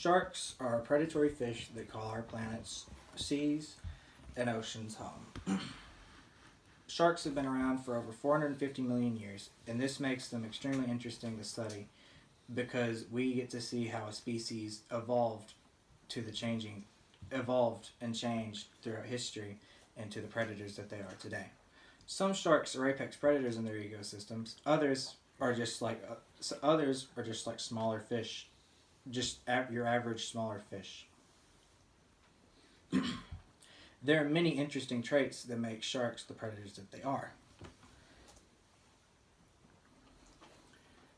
Sharks are predatory fish that call our planet's seas and oceans home. Sharks have been around for over 450 million years, and this makes them extremely interesting to study because we get to see how a species evolved and changed throughout history into the predators that they are today. Some sharks are apex predators in their ecosystems. Others are just like smaller fish, your average smaller fish. There are many interesting traits that make sharks the predators that they are.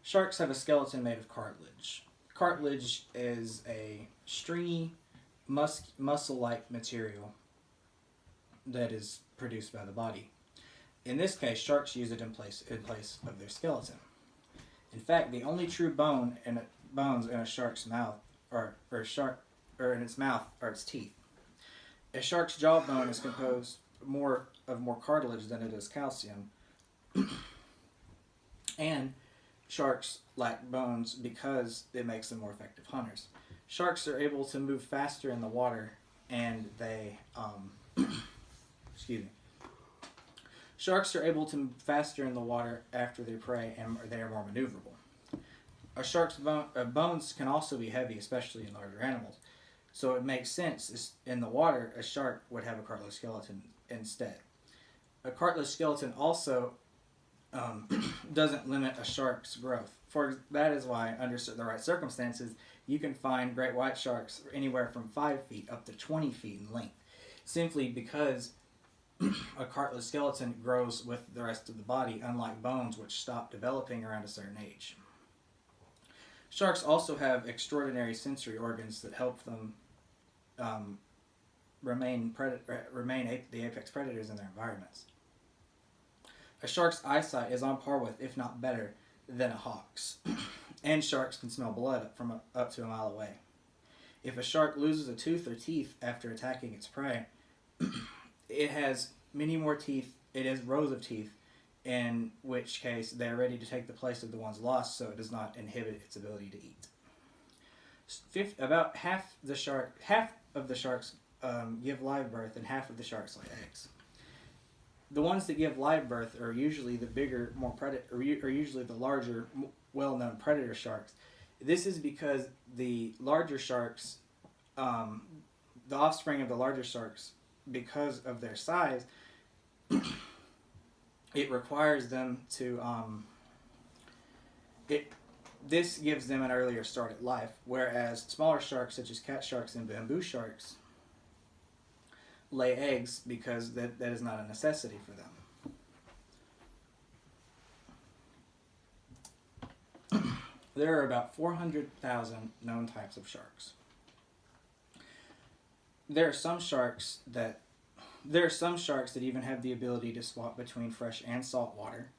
Sharks have a skeleton made of cartilage. Cartilage is a stringy, muscle-like material that is produced by the body. In this case, sharks use it in place of their skeleton. In fact, the only true bones in a shark's mouth or in its mouth are its teeth. A shark's jawbone is composed more cartilage than it is calcium, and sharks lack bones because it makes them more effective hunters. Sharks are able to move faster in the water, and they excuse me. Sharks are able to move faster in the water after their prey, and they are more maneuverable. A shark's bones can also be heavy, especially in larger animals. So it makes sense, in the water, a shark would have a cartilage skeleton instead. A cartilage skeleton also doesn't limit a shark's growth. That is why, under the right circumstances, you can find great white sharks anywhere from 5 feet up to 20 feet in length, simply because a cartilage skeleton grows with the rest of the body, unlike bones, which stop developing around a certain age. Sharks also have extraordinary sensory organs that help them remain the apex predators in their environments. A shark's eyesight is on par with, if not better, than a hawk's, and sharks can smell blood from up to a mile away. If a shark loses a tooth or teeth after attacking its prey, it has many more teeth. It has rows of teeth, in which case they are ready to take the place of the ones lost, so it does not inhibit its ability to eat. About half of the sharks give live birth, and half of the sharks lay eggs. The ones that give live birth are usually the larger, well-known predator sharks. This is because the larger sharks, the offspring of the larger sharks, because of their size, it requires them to this gives them an earlier start at life, whereas smaller sharks such as cat sharks and bamboo sharks lay eggs because that is not a necessity for them. There are about 400,000 known types of sharks. There are some sharks that even have the ability to swap between fresh and salt water.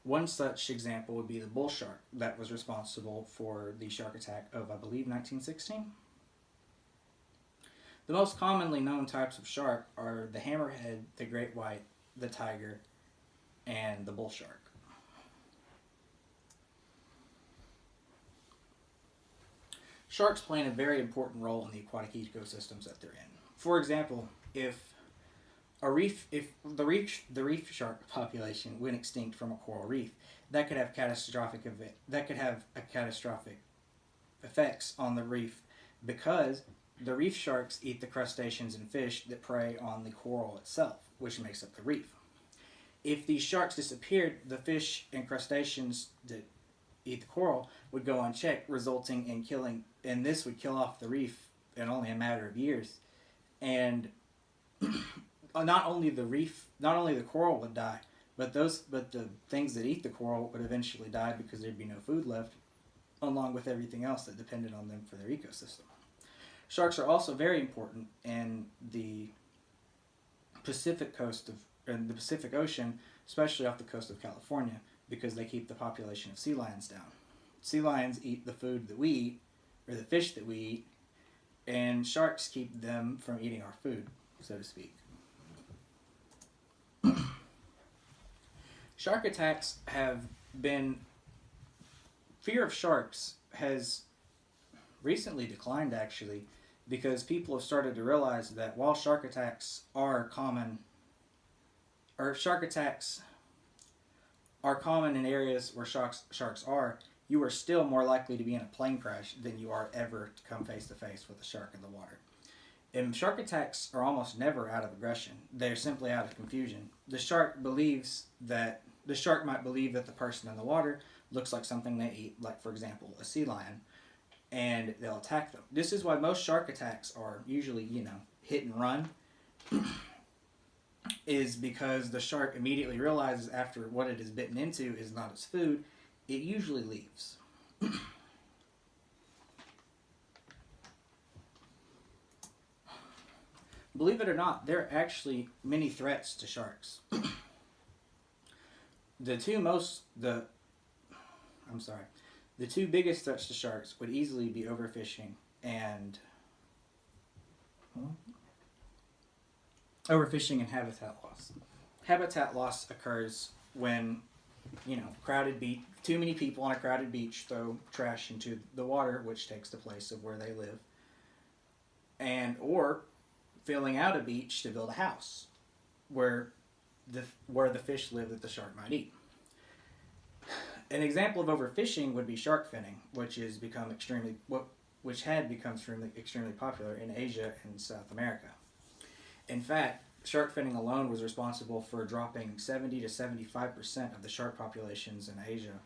One such example would be the bull shark that was responsible for the shark attack of, I believe, 1916. The most commonly known types of shark are the hammerhead, the great white, the tiger, and the bull shark. Sharks play a very important role in the aquatic ecosystems that they're in. For example, if the reef shark population went extinct from a coral reef, that could have catastrophic effects on the reef, because the reef sharks eat the crustaceans and fish that prey on the coral itself, which makes up the reef. If these sharks disappeared, the fish and crustaceans that eat the coral would go unchecked, resulting in and this would kill off the reef in only a matter of years. And not only the coral would die, but the things that eat the coral would eventually die because there'd be no food left, along with everything else that depended on them for their ecosystem. Sharks are also very important in the Pacific Ocean, especially off the coast of California, because they keep the population of sea lions down. Sea lions eat the food that we eat, or the fish that we eat, and sharks keep them from eating our food, so to speak. Shark attacks have been... Fear of sharks has recently declined actually, because people have started to realize that while shark attacks are common, or shark attacks are common in areas where sharks are, you are still more likely to be in a plane crash than you are ever to come face to face with a shark in the water. And shark attacks are almost never out of aggression. They're simply out of confusion. The shark might believe that the person in the water looks like something they eat, like for example, a sea lion, and they'll attack them. This is why most shark attacks are usually, hit and run, is because the shark immediately realizes after what it is bitten into is not its food, it usually leaves. Believe it or not, there are actually many threats to sharks. The two biggest threats to sharks would easily be overfishing and habitat loss. Habitat loss occurs when, too many people on a crowded beach throw trash into the water, which takes the place of where they live, or filling out a beach to build a house where the fish live that the shark might eat. An example of overfishing would be shark finning, which had become extremely popular in Asia and South America. In fact, shark finning alone was responsible for dropping 70 to 75% of the shark populations in Asia.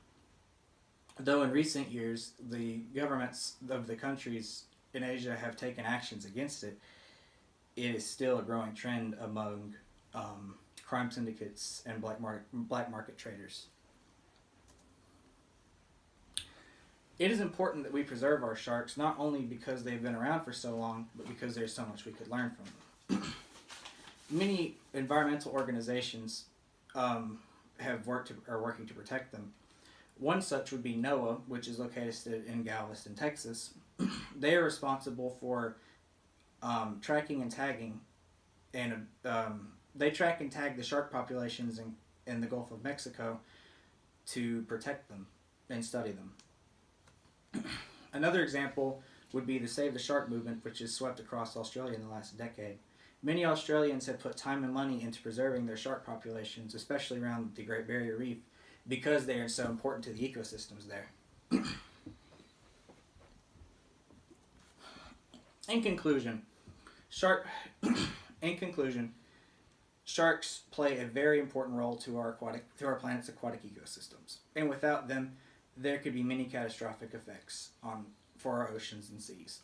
Though in recent years, the governments of the countries in Asia have taken actions against it, it is still a growing trend among crime syndicates and black market traders. It is important that we preserve our sharks, not only because they've been around for so long, but because there's so much we could learn from them. Many environmental organizations are working to protect them. One such would be NOAA, which is located in Galveston, Texas. They are responsible for tracking and tagging, and they track and tag the shark populations in the Gulf of Mexico to protect them and study them. Another example would be the Save the Shark movement, which has swept across Australia in the last decade. Many Australians have put time and money into preserving their shark populations, especially around the Great Barrier Reef, because they are so important to the ecosystems there. In conclusion, sharks play a very important role to our planet's aquatic ecosystems, and without them, there could be many catastrophic effects for our oceans and seas.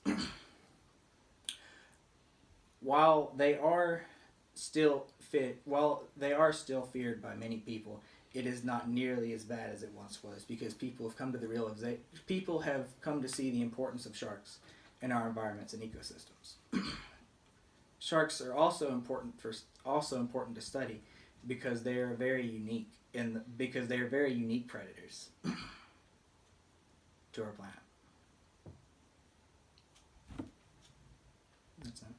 While they are still feared by many people, it is not nearly as bad as it once was, because people have come to see the importance of sharks in our environments and ecosystems. Sharks are also important to study because they are very unique predators to our planet. That's it.